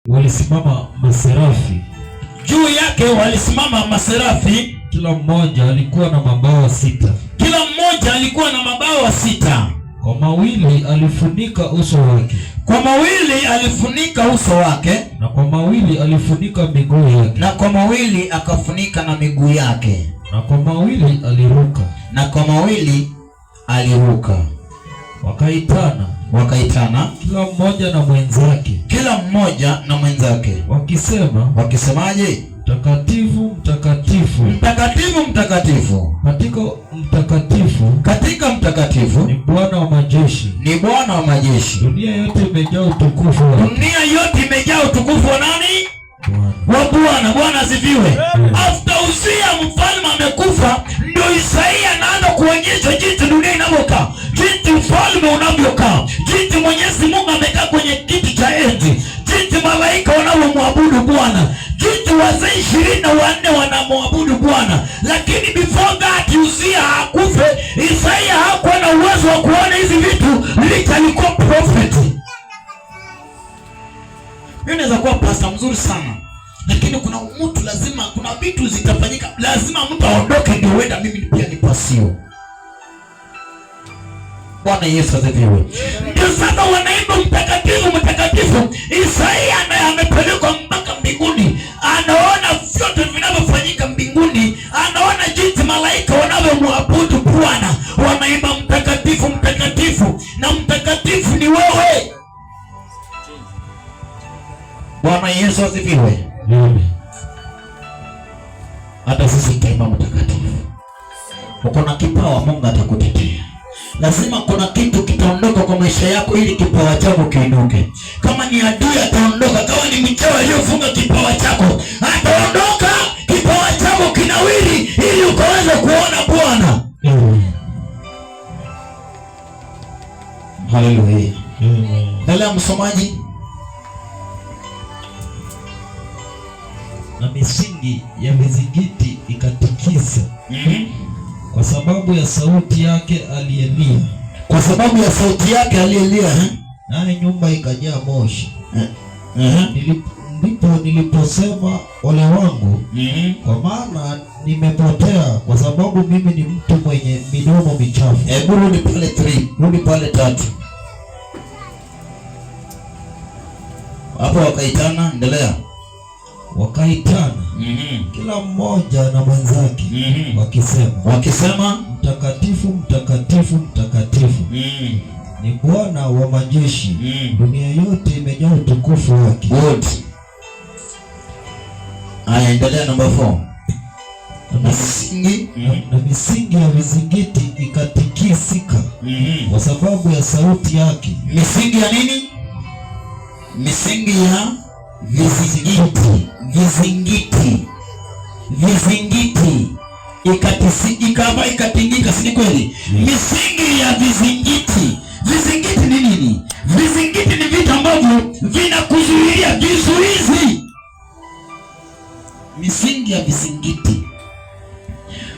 walisimama maserafi. Juu yake walisimama maserafi. Kila mmoja alikuwa na mabawa 6. Kila mmoja alikuwa na mabawa 6. Kwa mawili alifunika uso wake. Kwa mawili alifunika uso wake. Na kwa mawili alifunika miguu yake. Na kwa mawili akafunika na miguu yake. Na kwa mawili aliruka. Na kwa mawili aliruka. Wakaitana kila mmoja na mwenzake. Kila mmoja na mwenzake. Wakisemaje? Mtakatifu, mtakatifu, mtakatifu, mtakatifu. Katika mtakatifu ni Bwana wa majeshi. Ni Bwana wa majeshi. Dunia yote imejaa utukufu wa nani? Wa Bwana. Bwana asifiwe. After Uzia mfalme amekufa, ndio Isaia anaanza kuonyesha jinsi dunia inavyokaa, jinsi mfalme unavyokaa, jinsi Mwenyezi Mungu amekaa kwenye kiti cha enzi, jinsi malaika wanaomwabudu Bwana, jinsi wazee 24 wanamwabudu Bwana. Lakini before that Uzia hakufe, Isaia hakuwa na uwezo wa kuona hizi vitu, alikuwa prophet. Mimi naweza kuwa pastor mzuri sana, lakini kuna mtu lazima, kuna vitu zitafanyika, lazima mtu aondoke ndio wenda mimi pia nipasio. Bwana Yesu asifiwe. Ndio sasa wanaimba mtakatifu, mtakatifu. Isaia naye amepelekwa mpaka mbinguni, anaona vyote vinavyofanyika mbinguni, anaona jinsi malaika wanavyomwabudu Bwana, wanaimba mtakatifu, mtakatifu, na mtakatifu ni wewe. Bwana Yesu asifiwe. Hata sisi tutaimba mtakatifu. Uko na kipawa, Mungu atakutetea. Lazima kuna kitu kitaondoka kwa maisha yako ili kipawa chako kiinuke. Kama ni adui ataondoka, kama ni mchawi aliyofunga kipawa chako ataondoka, kipawa chako kinawili ili ukaweze kuona Bwana. Haleluya. Endelea msomaji. Na misingi ya vizingiti ikatikisa. Kwa sababu ya sauti yake aliyelia. Naye nyumba ikajaa moshi. Ndipo niliposema ole wangu, kwa maana nimepotea, kwa sababu mimi ni mtu mwenye midomo michafu. Hebu rudi pale 3, rudi pale 3. Hapo wakaitana, endelea. Wakaitana kila mmoja na mwenzake, wakisema mtakatifu, mtakatifu, mtakatifu ni Bwana wa majeshi. Dunia yote imejaa utukufu wake. Good. Aya, endelea namba 4. Na misingi ya vizingiti ikatikisika kwa sababu ya sauti yake. Misingi ya nini? Misingi ya vizingiti ikatingika, si kweli? Misingi ya vizingiti. Vizingiti ni nini? Vizingiti ni vitu ambavyo vinakuzuilia, vizuizi. Misingi ya vizingiti,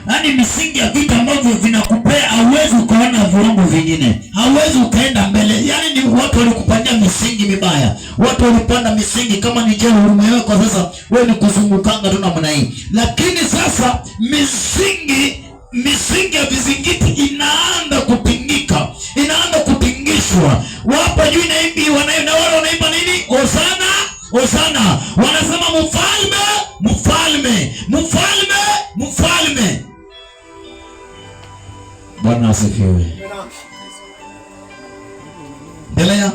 yaani misingi ya vitu ambavyo vinakupea, hauwezi ukaona viwango vingine, hauwezi ukaenda mbele. Yaani ni watu walikupandia misingi mibaya, watu walipanda misingi kama ni jeu umewekwa, sasa wewe ni kuzungukanga tu namna hii. Lakini sasa misingi ya vizingiti inaanza kutingika, inaanza kutingishwa. Hapa juu inaimbi, na wale wanaimba nini? Hosana, hosana. Wanasema mfalme, mfalme, mfalme, mfalme. Bwana asifiwe. Endelea.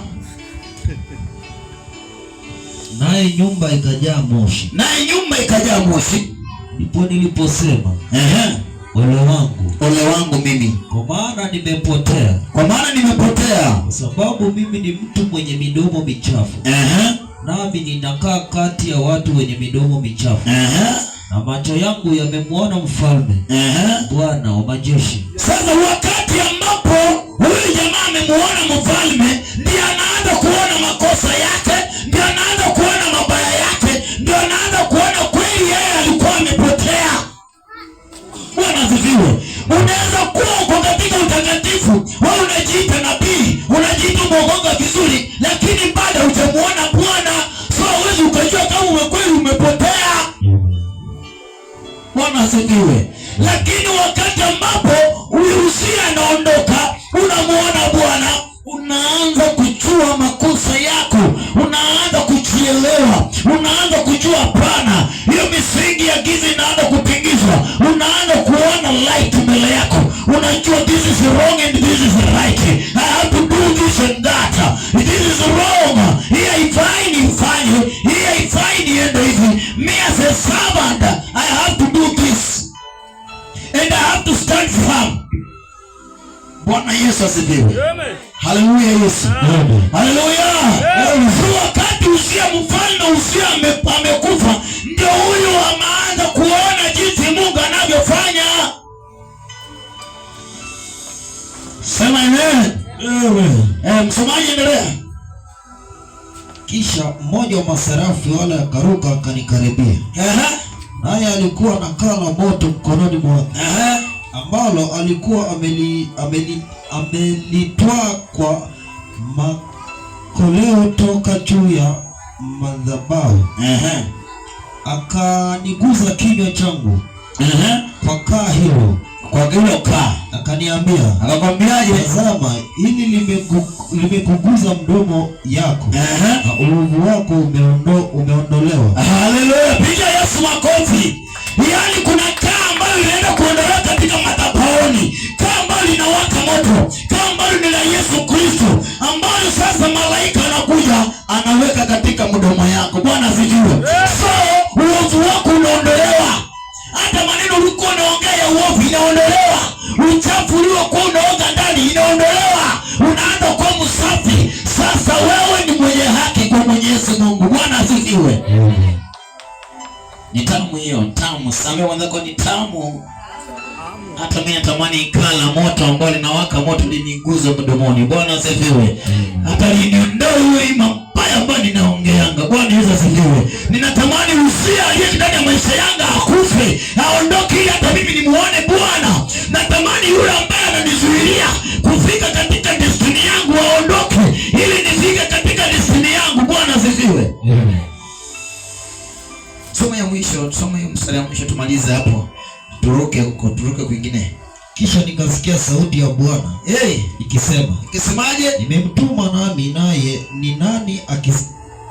Naye nyumba ikajaa moshi. Ndipo niliposema ole wangu mimi, kwa maana nimepotea. Kwa sababu mimi ni mtu mwenye midomo michafu. Nami ninakaa kati ya watu wenye midomo michafu. Na macho yangu yamemwona mfalme, Bwana wa majeshi. Sasa wakati ambapo huyu jamaa amemuona mfalme, ndiye anaanza kuona makosa yake, ndiye anaanza kuona mabaya yake, ndiye anaanza kuona kweli yeye alikuwa amepotea. Bwana asifiwe. Unaweza kuwa uko katika utakatifu, wewe unajiita nabii, unajiita umeokoka vizuri, lakini bado hujamuona Bwana. So huwezi asifiwe. Lakini wakati ambapo huyu Uzia anaondoka, unamuona Bwana, unaanza kujua makosa yako, unaanza kujielewa, unaanza kujua pana, hiyo misingi ya giza inaanza kupingizwa, unaanza kuona light mbele yako, unajua this is wrong and this is right, I have to do this and that, this is wrong, hii haifai nifanye, hii haifai niende hivi, me as a servant I have to do this and I have to stand firm. Bwana Yesu asifiwe. Haleluya Yesu. Haleluya. Wakati Uzia mfalme Uzia amekufa, ndio huyu ameanza kuona jinsi Mungu anavyofanya. Sema amen. Msomaji endelea. Kisha mmoja wa maserafi wale akaruka akanikaribia. Naye alikuwa na kaa la moto mkononi mwake, ambalo alikuwa amelitwaa kwa makoleo toka juu ya madhabahu. Akaniguza kinywa changu kwa kaa hilo, kwa hilo kaa, akaniambia, akakwambiaje? Tazama, hili limekuguza mdomo yako, na uovu wako umeondolewa. Haleluya, piga Yesu makofi. Yaani kuna kaa ambayo inaenda kuondolewa katika madhabahuni, kaa ambayo linawaka moto, kaa ambayo ni la Yesu Kristo, ambayo sasa malaika anakuja anaweka katika mdomo yako. Bwana asifiwe. So uovu wako unaondolewa, hata maneno ulikuwa unaongea ya uovu inaondolewa, uchafu uliokuwa unaoga ndani inaondolewa, unaanza kuwa msafi. Sasa wewe ni mwenye haki kwa Mwenyezi Mungu. Bwana asifiwe. Ni tamu hiyo, tamu. Samia wenzako ni tamu. Hata mimi natamani ikala moto ambao linawaka moto liniguze mdomoni. Bwana asifiwe. Hata liniondoe hiyo mabaya ambayo ninaongeanga. Bwana Yesu asifiwe. Ninatamani Uzia aliye ndani ya maisha yangu akufe, aondoke ili hata mimi nimuone Bwana. Natamani yule ambaye ananizuilia kufika katika destiny yangu aondoke ili nifike katika destiny yangu. Bwana asifiwe. Soma ya mwisho, soma hiyo mstari wa mwisho tumalize hapo. Turuke huko, turuke kwingine. Kisha nikasikia sauti ya Bwana ikisema. Ikisemaje? Nimemtuma nami, naye ni nani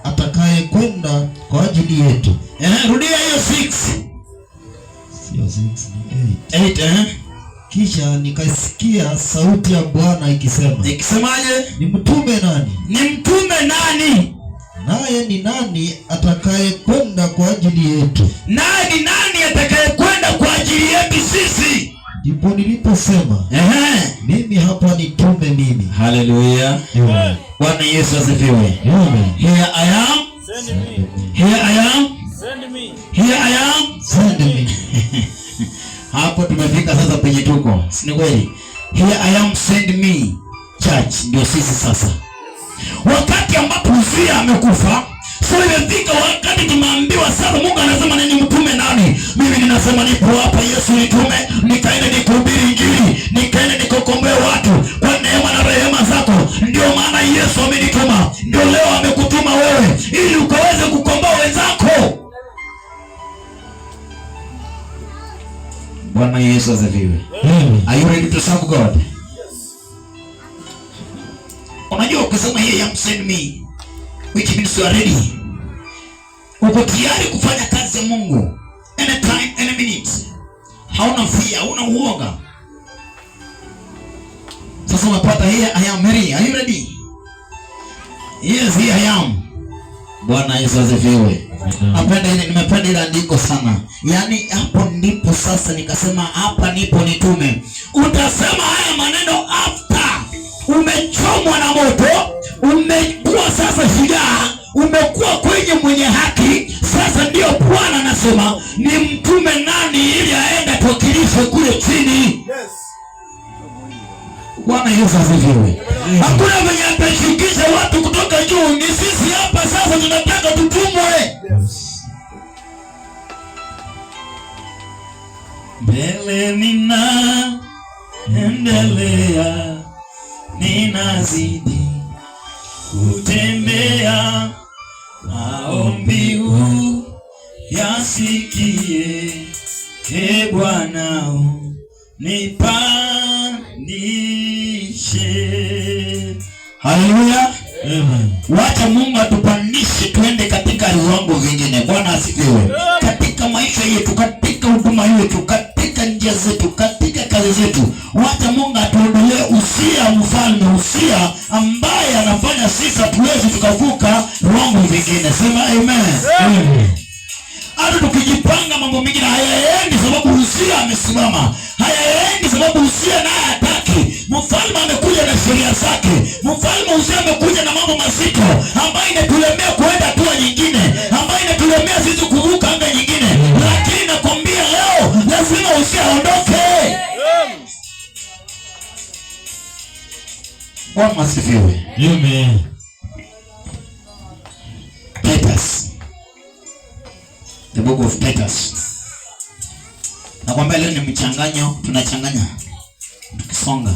atakaye kwenda kwa ajili yetu? Rudia hiyo 6. Sio 6, ni 8. Kisha nikasikia sauti ya Bwana ikisema. Ikisemaje? Nimtume nani? Nimtume nani? Naye ni nani atakaye kwenda kwa ajili yetu? Naye ni nani atakaye kwenda kwa ajili yetu sisi? Ndipo niliposema, mimi hapa nitume mimi. Haleluya. Bwana Yesu asifiwe. Here I am. Send me. Here I am. Send me. Here I am. Send me. Hapo tumefika sasa penye tuko. Si ni kweli? Here I am, send me. Church ndio sisi sasa. Wakati ambapo Uzia amekufa, so imefika wakati tumeambiwa sasa Mungu anasema nini mtume nani? Mimi ninasema nipo hapa, Yesu nitume, nikaende nikuhubiri Injili, nikaende nikokomboe watu kwa neema na rehema zako. Ndio maana Yesu amenituma, ndio leo amekutuma wewe ili ukaweze kukomboa wenzako. Bwana Yesu asifiwe. Are you ready to serve God? Unajua ukisema here I am, send me, which means you are ready. Uko tayari kufanya kazi ya Mungu anytime, any minute. Hauna fear, hauna uoga. Sasa unapata here I am, Mary, are you ready? Yes, here I am. Bwana Yesu asifiwe. Nimependa ile andiko sana. Yaani hapo ndipo sasa nikasema hapa nipo nitume. Utasema haya maneno after umechomwa na moto, umekuwa sasa shujaa, umekuwa kwenye mwenye haki. Sasa ndio Bwana anasema ni mtume nani ili aende tuwakilishe kule chini. Bwana Yesu asifiwe. Hakuna mwenye atashukisha watu kutoka juu, ni sisi hapa sasa tunataka tutumwe. Mbele nina endelea, ninazidi kutembea, maombi yasikie Bwana nipandishe. Haleluya. Amen. Wacha Mungu atupandishe tuende katika viwango vingine. Bwana asifiwe. Katika maisha yetu, katika huduma yetu, katika njia zetu, katika kazi zetu, wacha Mungu atuondolee usia mfalme, usia ambaye anafanya sisi tuweze tukavuka viwango vingine. Sema amen. Amen. Hata tukijipanga mambo mengine hayaendi sababu usia amesimama. Hayaendi sababu usia naye hataki. Mfalme amekuja na sheria zake. Mfalme usia amekuja na mambo mazito ambayo inatulemea kuenda hatua nyingine, ambayo inatulemea sisi kuvuka anga nyingine. Lakini nakwambia leo lazima usia aondoke. Bwana asifiwe. Amen. Titus. The book of Titus. Nakwambia leo ni mchanganyo, tunachanganya tukisonga.